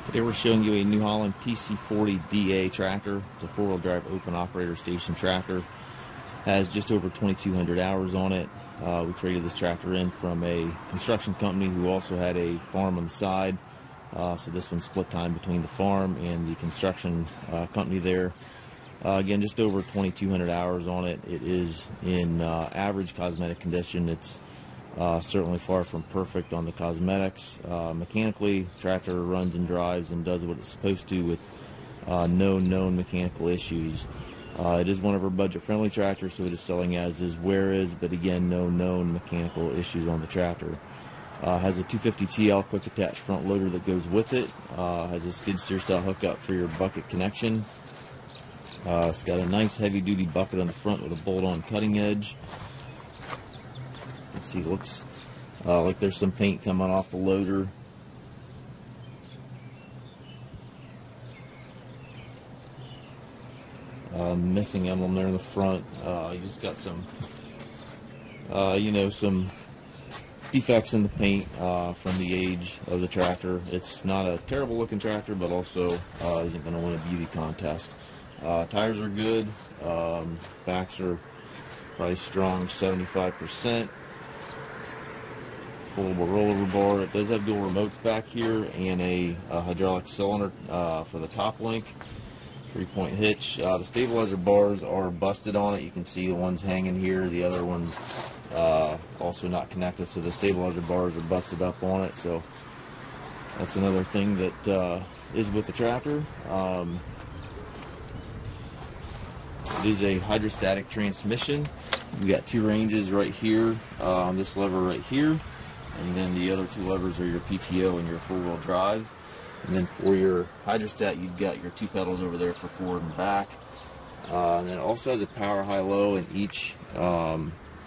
Today we're showing you a New Holland TC40DA tractor. It's a four-wheel drive open operator station tractor. Has just over 2,200 hours on it. We traded this tractor in from a construction company who also had a farm on the side. So this one's split time between the farm and the construction company there. Again, just over 2,200 hours on it. It is in average cosmetic condition. It's certainly far from perfect on the cosmetics. Mechanically, tractor runs and drives and does what it's supposed to with no known mechanical issues. It is one of our budget-friendly tractors, so it is selling as is, where is, but again, no known mechanical issues on the tractor. Has a 250 TL quick attach front loader that goes with it. Has a skid steer style hookup for your bucket connection. It's got a nice heavy-duty bucket on the front with a bolt-on cutting edge. See, looks like there's some paint coming off the loader. Missing emblem there in the front. You just got some, some defects in the paint from the age of the tractor. It's not a terrible looking tractor, but also isn't going to win a beauty contest. Tires are good. Backs are probably strong 75%. Foldable rollover bar. It does have dual remotes back here and a hydraulic cylinder for the top link. 3-point hitch. The stabilizer bars are busted on it. You can see the ones hanging here. The other ones also not connected, so the stabilizer bars are busted up on it. So that's another thing that is with the tractor. It is a hydrostatic transmission. We got two ranges right here on this lever right here. And then the other two levers are your PTO and your four-wheel drive. And then for your hydrostat, you've got your two pedals over there for forward and back. And then it also has a power high-low in each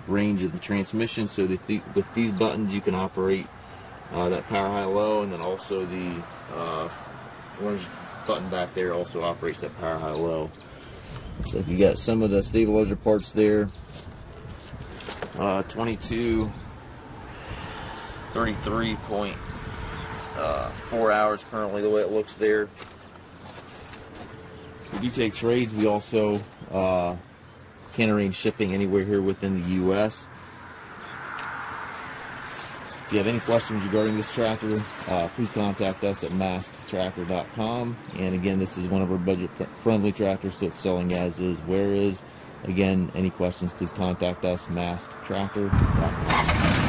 range of the transmission. So with these buttons, you can operate that power high-low, and then also the orange button back there also operates that power high-low. Looks like you got some of the stabilizer parts there. 33.4 hours currently, the way it looks there. We do take trades. We also can arrange shipping anywhere here within the U.S. If you have any questions regarding this tractor, please contact us at masttractor.com. And again, this is one of our budget-friendly tractors, so it's selling as is, where is. Again, any questions, please contact us, masttractor.com.